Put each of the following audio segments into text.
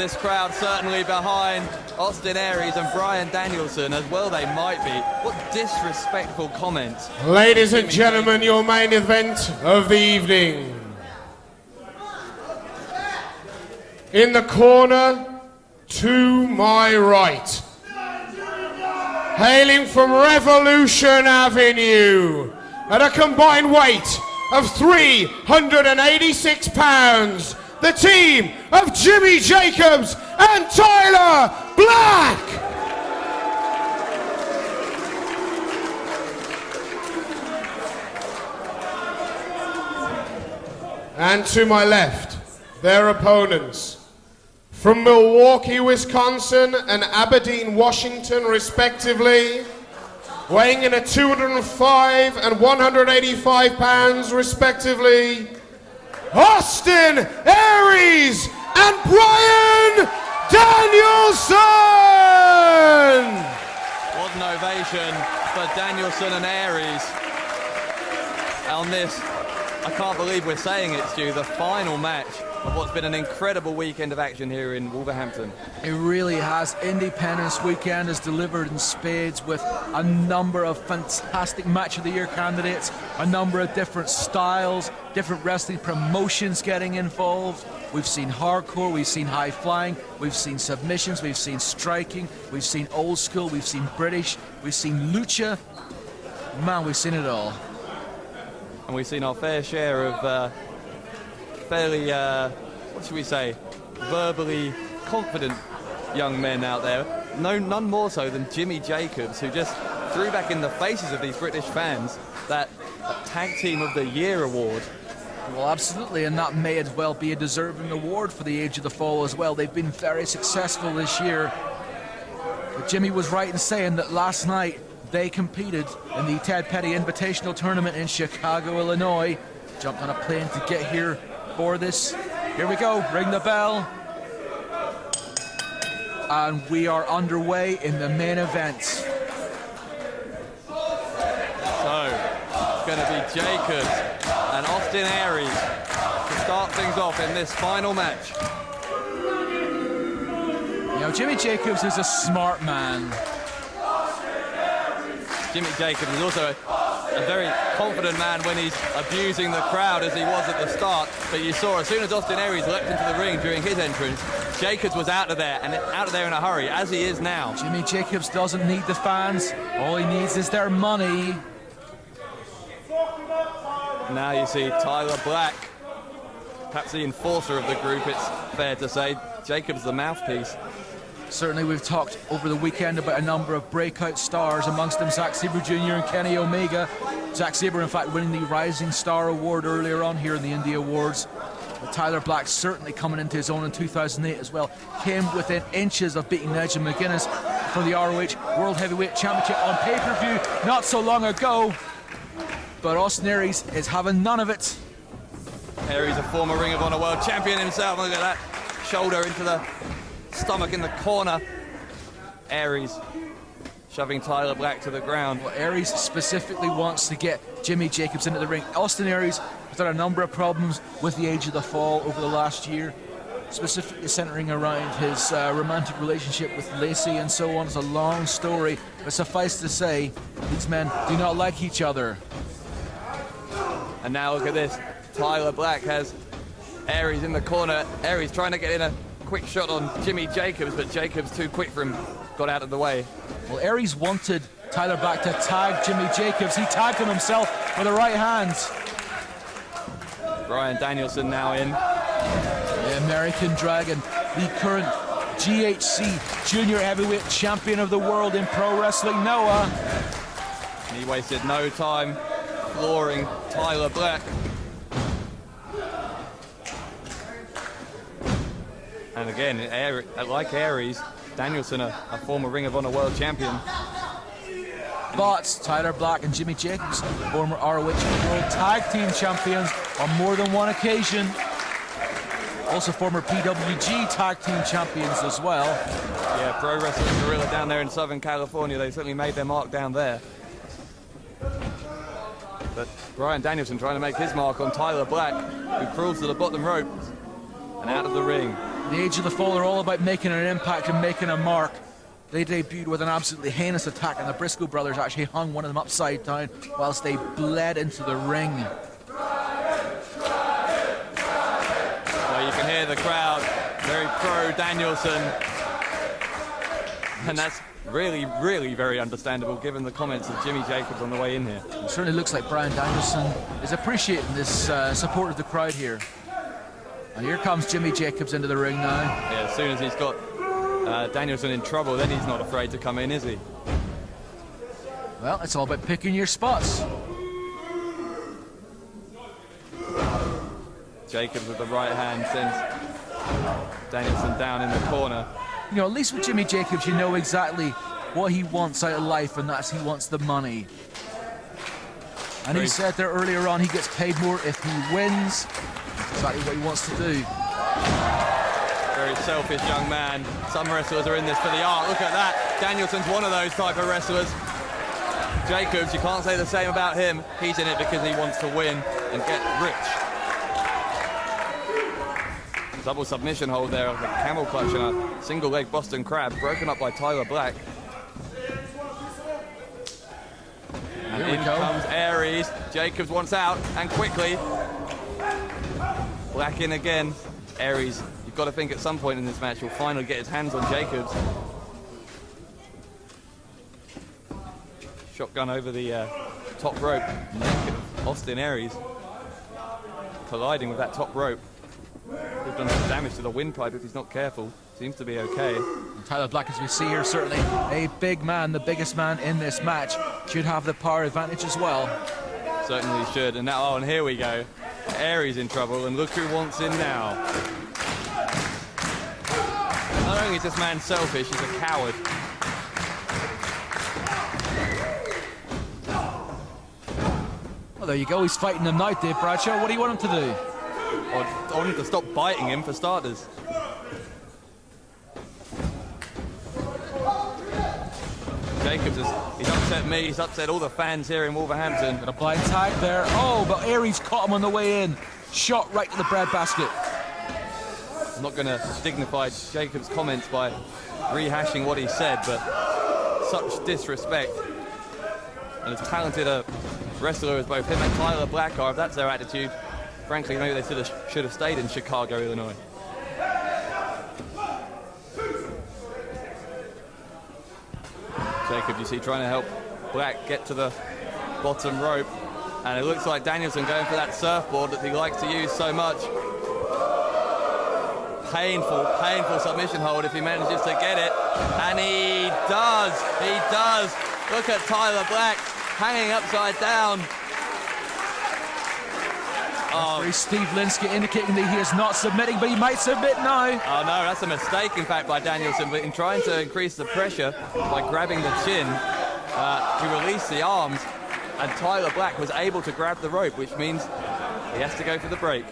this crowd certainly behind Austin Aries and Bryan Danielson, as well they might be. What disrespectful comments. Ladies and gentlemen, your main event of the evening. In the corner to my right, hailing from Revolution Avenue, at a combined weight of 386 pounds, the team of Jimmy Jacobs and Tyler Black. And to my left, their opponents, from Milwaukee, Wisconsin and Aberdeen, Washington, respectively, weighing in at 205 and 185 pounds, respectively, Austin Aries and Bryan Danielson! What an ovation for Danielson and Aries on this, I can't believe we're saying it, Stu, the final match of what's been an incredible weekend of action here in Wolverhampton. It really has. Independence weekend has delivered in spades with a number of fantastic match of the year candidates, a number of different styles, different wrestling promotions getting involved. We've seen hardcore, we've seen high flying, we've seen submissions, we've seen striking, we've seen old school, we've seen British, we've seen lucha. Man, we've seen it all. And we've seen our fair share of fairly, what should we say, verbally confident young men out there. None more so than Jimmy Jacobs, who just threw back in the faces of these British fans that Tag Team of the Year award. Well, absolutely, and that may as well be a deserving award for the Age of the Fall as well. They've been very successful this year. But Jimmy was right in saying that last night they competed in the Ted Petty Invitational Tournament in Chicago, Illinois. Jumped on a plane to get here for this. Here we go, ring the bell. And we are underway in the main event. So, it's going to be Jacobs and Austin Aries to start things off in this final match. You know, Jimmy Jacobs is a smart man. Jimmy Jacobs is also a very confident man when he's abusing the crowd, as he was at the start. But you saw, as soon as Austin Aries leapt into the ring during his entrance, Jacobs was out of there, and out of there in a hurry, as he is now. Jimmy Jacobs doesn't need the fans. All he needs is their money. Now you see Tyler Black, perhaps the enforcer of the group, it's fair to say. Jacobs the mouthpiece. Certainly, we've talked over the weekend about a number of breakout stars, amongst them Zack Sabre Jr. and Kenny Omega. Zack Sabre, in fact, winning the Rising Star Award earlier on here in the Indie Awards. But Tyler Black certainly coming into his own in 2008 as well. Came within inches of beating Nigel McGuinness for the ROH World Heavyweight Championship on pay-per-view not so long ago. But Austin Aries is having none of it. Aries, a former Ring of Honor World Champion himself. Look at that. Shoulder into the stomach in the corner. Aries shoving Tyler Black to the ground. Well, Aries specifically wants to get Jimmy Jacobs into the ring. Austin Aries has had a number of problems with the Age of the Fall over the last year, specifically centering around his romantic relationship with Lacey and so on. It's a long story, but suffice to say, these men do not like each other. And now look at this. Tyler Black has Aries in the corner. Aries trying to get in a quick shot on Jimmy Jacobs, but Jacobs too quick for him, got out of the way. Well, Aries wanted Tyler Black to tag Jimmy Jacobs. He tagged him himself with a right hand. Bryan Danielson now in. The American Dragon, the current GHC Junior Heavyweight Champion of the world in pro wrestling, Noah. And he wasted no time flooring Tyler Black. And again, like Aries, Danielson, a former Ring of Honor World Champion. But Tyler Black and Jimmy Jacobs, former ROH World Tag Team Champions on more than one occasion. Also former PWG Tag Team Champions as well. Yeah, Pro Wrestling Guerrilla down there in Southern California, they certainly made their mark down there. But Bryan Danielson trying to make his mark on Tyler Black, who crawls to the bottom rope and out of the ring. The Age of the Fall are all about making an impact and making a mark. They debuted with an absolutely heinous attack, and the Briscoe brothers actually hung one of them upside down whilst they bled into the ring. Well, you can hear the crowd very pro Danielson, and that's really, really very understandable given the comments of Jimmy Jacobs on the way in here. It certainly looks like Bryan Danielson is appreciating this support of the crowd here. And here comes Jimmy Jacobs into the ring now. Yeah, as soon as he's got Danielson in trouble, then he's not afraid to come in, is he? Well, it's all about picking your spots. Jacobs with the right hand sends Danielson down in the corner. You know, at least with Jimmy Jacobs, you know exactly what he wants out of life, and that's he wants the money. And he said there earlier on he gets paid more if he wins. That's exactly what he wants to do. Very selfish young man. Some wrestlers are in this for the art. Look at that. Danielson's one of those type of wrestlers. Jacobs, you can't say the same about him. He's in it because he wants to win and get rich. Double submission hold there of the camel clutch and a single leg Boston Crab, broken up by Tyler Black. And in comes Aries. Jacobs wants out, and quickly. Black in again. Aries, you've got to think at some point in this match he'll finally get his hands on Jacobs. Shotgun over the top rope. Austin Aries colliding with that top rope. He's done some damage to the windpipe if he's not careful. Seems to be okay. And Tyler Black, as we see here, certainly a big man, the biggest man in this match, should have the power advantage as well. Certainly should. And now, and here we go. Aries in trouble, and look who wants in now. Not only is this man selfish, he's a coward. Well, there you go. He's fighting him now, Dave Bradshaw. What do you want him to do? I want him to stop biting him for starters. Jacobs he's upset me, he's upset all the fans here in Wolverhampton. Got a blind tag there. Oh, but Aries caught him on the way in. Shot right to the breadbasket. I'm not going to dignify Jacobs' comments by rehashing what he said, but such disrespect. And as talented a wrestler as both him and Tyler Black are, if that's their attitude, frankly, maybe they should have stayed in Chicago, Illinois. Jacob, you see, trying to help Black get to the bottom rope. And it looks like Danielson going for that surfboard that he likes to use so much. Painful, painful submission hold if he manages to get it. And he does. He does. Look at Tyler Black hanging upside down. Referee Steve Linsky indicating that he is not submitting, but he might submit now. Oh no, that's a mistake in fact by Danielson, but in trying to increase the pressure by grabbing the chin, he released the arms, and Tyler Black was able to grab the rope, which means he has to go for the break.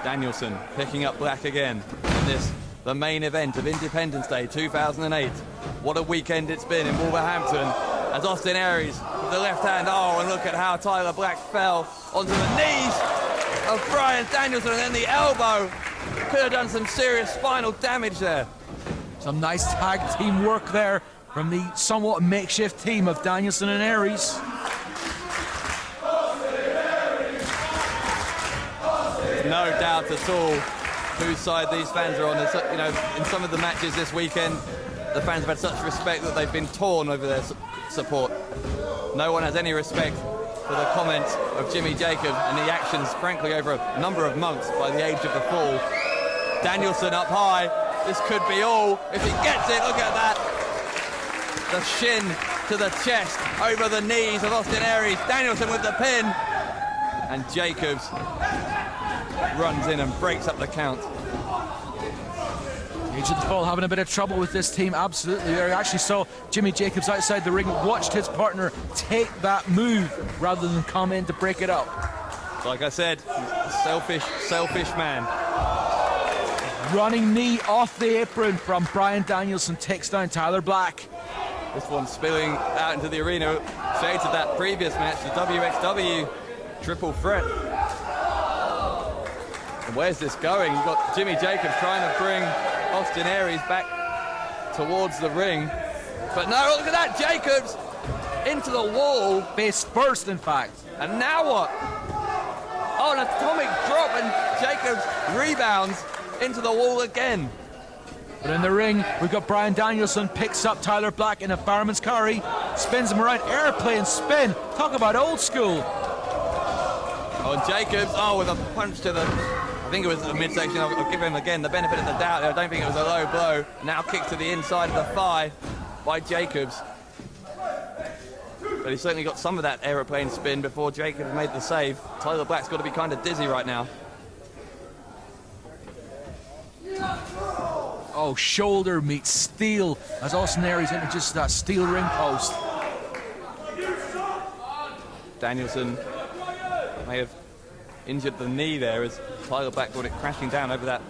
Danielson picking up Black again in this, the main event of Independence Day 2008. What a weekend it's been in Wolverhampton. As Austin Aries with the left hand, oh, and look at how Tyler Black fell onto the knees of Bryan Danielson, and then the elbow. Could have done some serious spinal damage there. Some nice tag team work there from the somewhat makeshift team of Danielson and Aries. There's no doubt at all whose side these fans are on. You know, in some of the matches this weekend, the fans have had such respect that they've been torn over their support. No one has any respect for the comments of Jimmy Jacobs and the actions, frankly, over a number of months by the age of the fall. Danielson up high. This could be all. If he gets it, look at that. The shin to the chest, over the knees of Austin Aries. Danielson with the pin. And Jacobs runs in and breaks up the count. Age of the Fall having a bit of trouble with this team, absolutely. I actually saw Jimmy Jacobs outside the ring, watched his partner take that move rather than come in to break it up. Like I said, selfish man. Running knee off the apron from Bryan Danielson takes down Tyler Black. This one spilling out into the arena. Shades of that previous match, the WXW triple threat. where's this going? You've got Jimmy Jacobs trying to bring Austin Aries back towards the ring. But no, look at that, Jacobs into the wall. Face first, in fact. And now what? Oh, an atomic drop, and Jacobs rebounds into the wall again. But in the ring, we've got Bryan Danielson, picks up Tyler Black in a fireman's carry, spins him around, airplane spin. Talk about old school. Oh, and Jacobs, with a punch to the, I think it was the midsection. I'll give him again the benefit of the doubt. I don't think it was a low blow. Now kick to the inside of the thigh by Jacobs. But he certainly got some of that aeroplane spin before Jacobs made the save. Tyler Black's got to be kind of dizzy right now. Oh, shoulder meets steel as Austin Aries introduces that steel ring post. Danielson may have injured the knee there as Tyler Black got it crashing down over that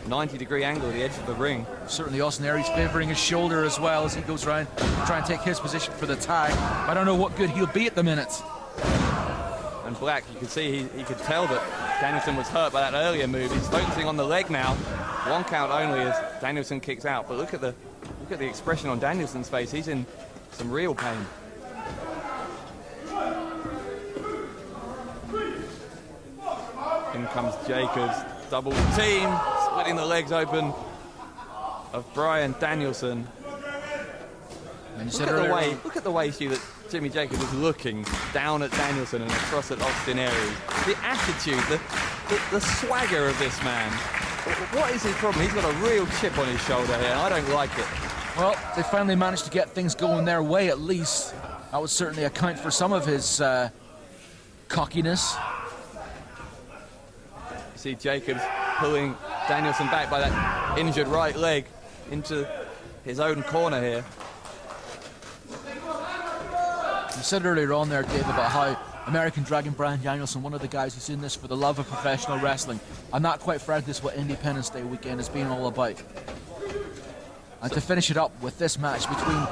90-degree angle at the edge of the ring. Certainly Austin Aries favouring his shoulder as well as he goes around to try and take his position for the tag. I don't know what good he'll be at the minute. And Black, you could see, he could tell that Danielson was hurt by that earlier move. He's focusing on the leg now. 1 count only as Danielson kicks out. But look at the expression on Danielson's face. He's in some real pain. In comes Jacobs, double team, splitting the legs open of Bryan Danielson. Look at the way that Jimmy Jacobs is looking down at Danielson and across at Austin Aries. The attitude, the swagger of this man. What is his problem? He's got a real chip on his shoulder here, and I don't like it. Well, they finally managed to get things going their way at least. That would certainly account for some of his cockiness. You see Jacobs pulling Danielson back by that injured right leg into his own corner here. You said earlier on there, Dave, about how American Dragon Bryan Danielson, one of the guys who's in this for the love of professional wrestling. And that, quite frankly, is what Independence Day weekend has been all about. And to finish it up with this match between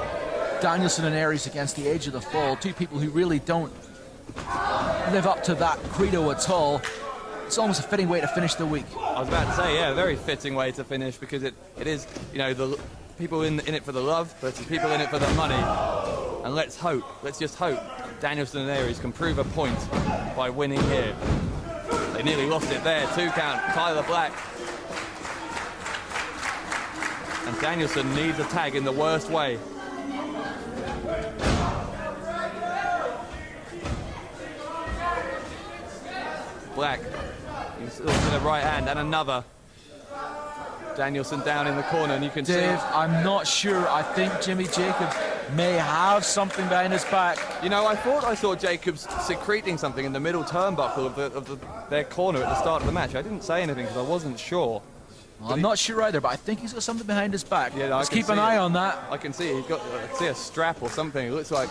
Danielson and Aries against the Age of the Fall, two people who really don't live up to that credo at all. It's almost a fitting way to finish the week. I was about to say, yeah, a very fitting way to finish, because it is, you know, the people in it for the love versus people in it for the money. And let's just hope Danielson and Aries can prove a point by winning here. They nearly lost it there. 2 count, Tyler Black. And Danielson needs a tag in the worst way. Black, he's looking at the right hand, and another. Danielson down in the corner, and you can see. Dave, I'm not sure. I think Jimmy Jacobs may have something behind his back. You know, I thought I saw Jacobs secreting something in the middle turnbuckle of their corner at the start of the match. I didn't say anything because I wasn't sure. Well, I'm not sure either, but I think he's got something behind his back. Yeah, let's keep an eye on that. I can see it. I see a strap or something. It looks like.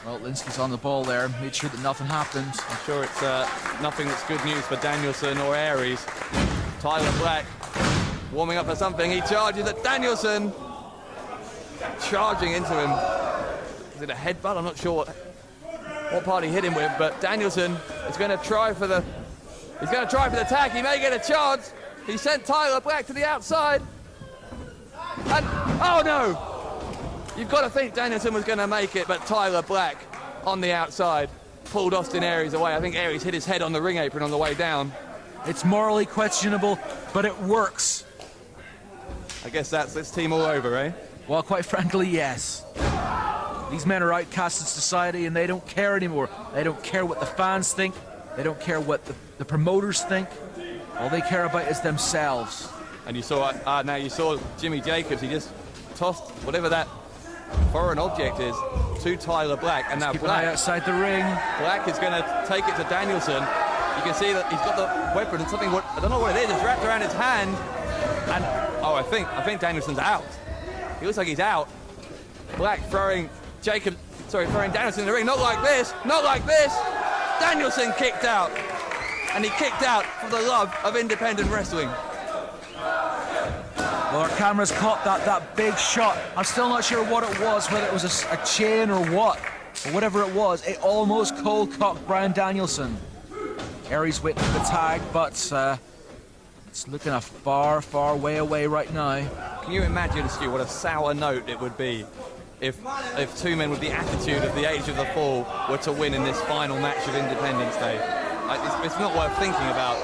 Well, Linsky's on the ball there. Made sure that nothing happens. I'm sure it's nothing that's good news for Danielson or Aries. Tyler Black warming up for something. He charges at Danielson. Charging into him. Is it a headbutt? I'm not sure what part he hit him with, but Danielson is going to try for the. He's going to try for the tag. He may get a chance. He sent Tyler Black to the outside. And oh no! You've got to think Danielson was going to make it, but Tyler Black on the outside pulled Austin Aries away. I think Aries hit his head on the ring apron on the way down. It's morally questionable, but it works. I guess that's this team all over, eh? Well, quite frankly, yes. These men are outcasts in society, and they don't care anymore. They don't care what the fans think. They don't care what the promoters think. All they care about is themselves. And you saw, now you saw Jimmy Jacobs. He just tossed whatever that foreign object is to Tyler Black, and now Keep Black an eye outside the ring. Black is going to take it to Danielson. You can see that he's got the weapon and something. I don't know what it is. It's wrapped around his hand, and I think Danielson's out. He looks like he's out. Black throwing Danielson in the ring. Not like this. Not like this. Danielson kicked out, and he kicked out for the love of independent wrestling. Well, our cameras caught that big shot. I'm still not sure what it was, whether it was a chain or what. But whatever it was, it almost cold-cocked Bryan Danielson. Aries waiting for the tag, but it's looking a far, far way away right now. Can you imagine, Stu, what a sour note it would be if two men with the attitude of the Age of the Fall were to win in this final match of Independence Day? It's not worth thinking about,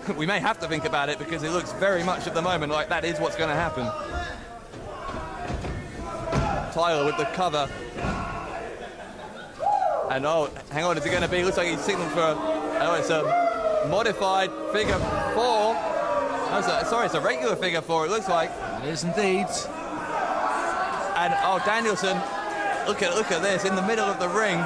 but we may have to think about it because it looks very much at the moment like that is what's going to happen. Tyler with the cover. And oh, hang on, is it going to be? Looks like he's signaled for it's a modified figure 4. Sorry, it's a regular figure 4, it looks like. It is indeed. And oh, Danielson, look at this, in the middle of the ring,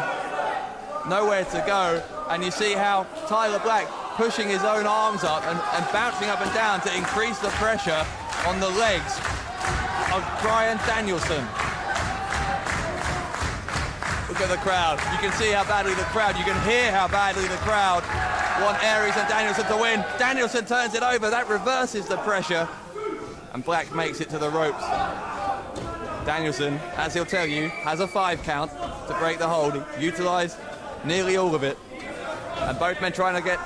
nowhere to go. And you see how Tyler Black pushing his own arms up and bouncing up and down to increase the pressure on the legs of Bryan Danielson. Look at the crowd. You can see how badly the crowd, you can hear how badly the crowd want Aries and Danielson to win. Danielson turns it over, that reverses the pressure. And Black makes it to the ropes. Danielson, as he'll tell you, has a 5 count to break the hold. He utilised nearly all of it. And both men trying to get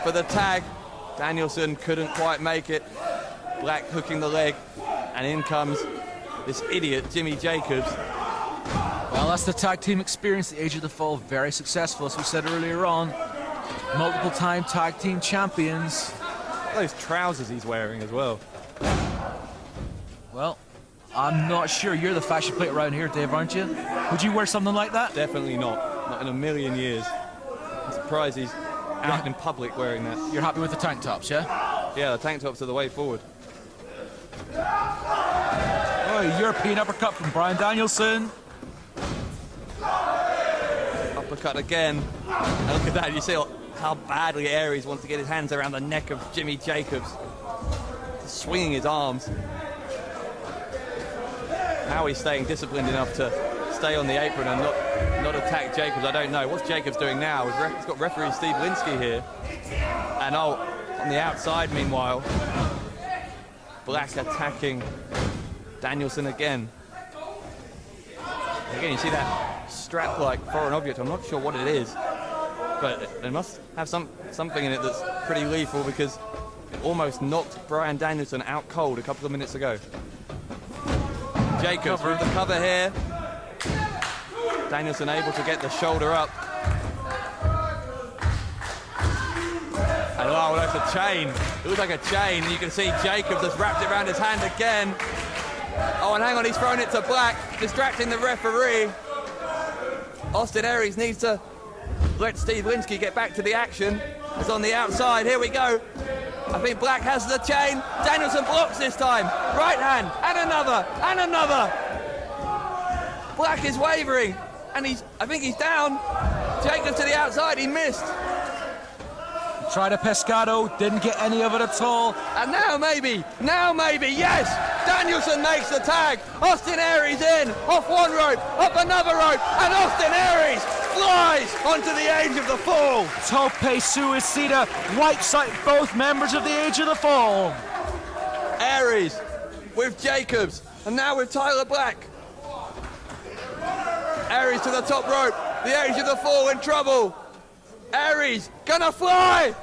for the tag. Danielson couldn't quite make it. Black hooking the leg. And in comes this idiot, Jimmy Jacobs. Well, that's the tag team experience. The Age of the Fall, very successful, as we said earlier on. Multiple-time tag team champions. Those trousers he's wearing as well. Well, I'm not sure. You're the fashion plate around here, Dave, aren't you? Would you wear something like that? Definitely not. Not in a million years. I'm surprised he's out in public wearing that. You're happy with the tank tops, yeah? Yeah, the tank tops are the way forward. Oh, European uppercut from Bryan Danielson. Uppercut again. And look at that. You see how badly Aries wants to get his hands around the neck of Jimmy Jacobs. Swinging his arms. How he's staying disciplined enough to stay on the apron and not attack Jacobs, I don't know. What's Jacobs doing now? He's got referee Steve Linsky here. And oh, on the outside, meanwhile, Black attacking Danielson again. Again, you see that strap-like foreign object. I'm not sure what it is, but it must have something in it that's pretty lethal because it almost knocked Bryan Danielson out cold a couple of minutes ago. Jacobs with the cover here. Danielson able to get the shoulder up. And oh, that's a chain. It looks like a chain. You can see Jacobs has wrapped it around his hand again. Oh, and hang on, he's thrown it to Black, distracting the referee. Austin Aries needs to let Steve Linsky get back to the action. It's on the outside. Here we go. I think Black has the chain. Danielson blocks this time. Right hand, and another, and another. Black is wavering, and I think he's down. Jacobs to the outside, he missed. Tried a pescado, didn't get any of it at all. And now maybe, yes! Danielson makes the tag. Austin Aries in, off one rope, up another rope, and Austin Aries flies onto the Age of the Fall. Tope Suicida wipes out both members of the Age of the Fall. Aries with Jacobs, and now with Tyler Black. Aries to the top rope, the Age of the Fall in trouble. Aries gonna fly!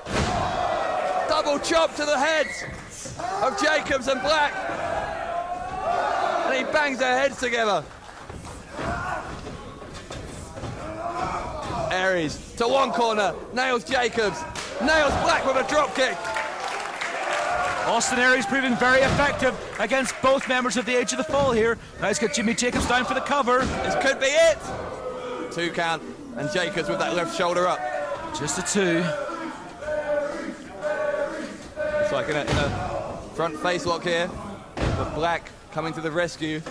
Double chop to the heads of Jacobs and Black. And he bangs their heads together. Aries to one corner, nails Jacobs, nails Black with a drop kick. Austin Aries proving very effective against both members of the Age of the Fall here. Now he's got Jimmy Jacobs down for the cover. This could be it. 2 count, and Jacobs with that left shoulder up. Just a 2. It's like in a front face lock here. But Black coming to the rescue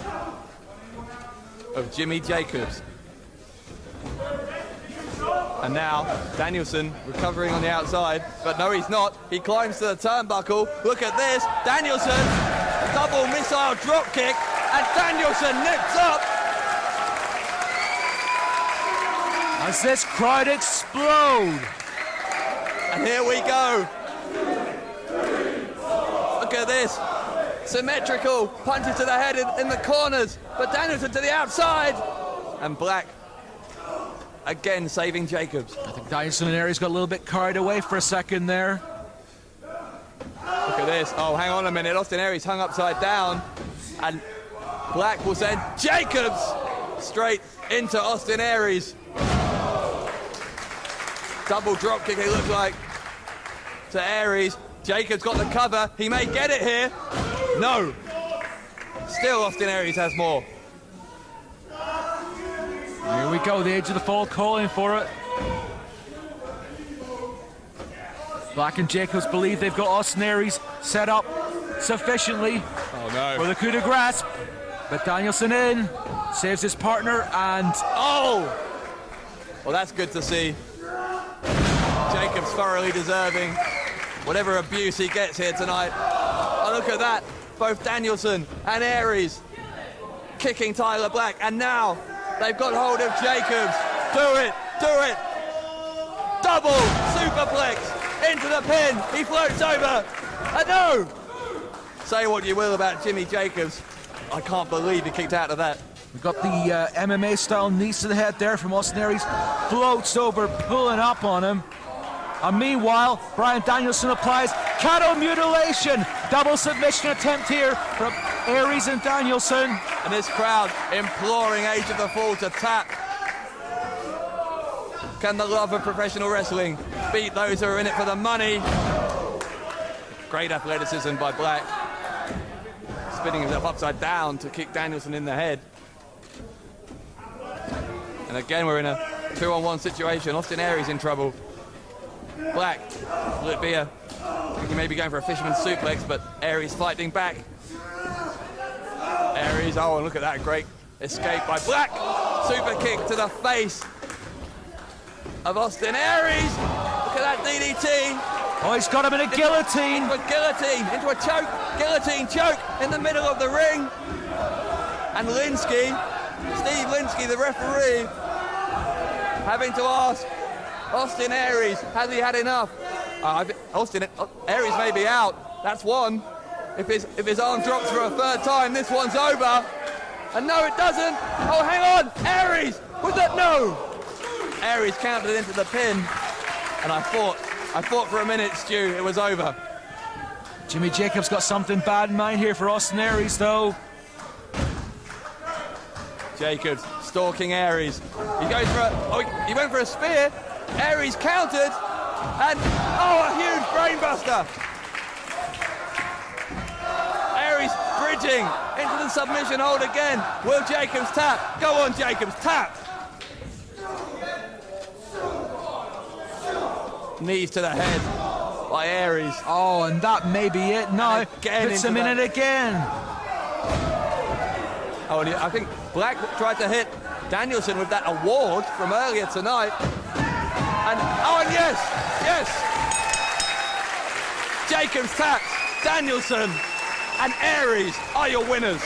of Jimmy Jacobs. And now Danielson recovering on the outside, but no, he's not. He climbs to the turnbuckle. Look at this. Danielson, double missile drop kick, and Danielson nips up. As this crowd explode. And here we go. Look at this. Symmetrical punches to the head in the corners, but Danielson to the outside. And Black again saving Jacobs. I think Danielson and Aries got a little bit carried away for a second there. Look at this. Oh, hang on a minute. Austin Aries hung upside down. And Black will send Jacobs straight into Austin Aries. Double drop kick, it looks like, to Aries. Jacobs got the cover. He may get it here. No. Still Austin Aries has more. Here we go, the edge of the fall calling for it. Black and Jacobs believe they've got Austin Aries set up sufficiently for the coup de grace. But Danielson in, saves his partner, and oh! Well, that's good to see. Jacobs thoroughly deserving whatever abuse he gets here tonight. Oh, look at that. Both Danielson and Aries kicking Tyler Black, and now they've got hold of Jacobs. Do it, do it. Double superplex into the pin. He floats over. And no! Say what you will about Jimmy Jacobs. I can't believe he kicked out of that. We've got the MMA style knees to the head there from Austin Aries. Floats over, pulling up on him. And meanwhile, Bryan Danielson applies cattle mutilation. Double submission attempt here from Aries and Danielson. And this crowd imploring Age of the Fall to tap. Can the love of professional wrestling beat those who are in it for the money? Great athleticism by Black. Spinning himself upside down to kick Danielson in the head. And again, we're in a 2-on-1 situation. Austin Aries in trouble. Black, will it be a... I think he may be going for a fisherman's suplex, but Aries fighting back. Aries, oh, and look at that great escape by Black. Super kick to the face of Austin Aries. Look at that DDT. Oh, he's got him in a guillotine. Into a guillotine, into a choke. Guillotine choke in the middle of the ring. And Linsky, Steve Linsky, the referee, having to ask Austin Aries, has he had enough? Aries may be out. That's one. If his arm drops for a third time, this one's over. And no, it doesn't. Oh, hang on. Aries, was that no? Aries counted into the pin. And I thought for a minute, Stu, it was over. Jimmy Jacobs got something bad in mind here for Austin Aries, though. Jacobs stalking Aries. He goes for he went for a spear. Aries countered, and oh, a huge brainbuster. Aries bridging into the submission hold again. Will Jacobs tap? Go on, Jacobs, tap. Knees to the head by Aries. Oh, and that may be it now. Puts him in it again. Oh, and I think Black tried to hit Danielson with that award from earlier tonight. And yes. Jacobs taps, Danielson and Aries are your winners.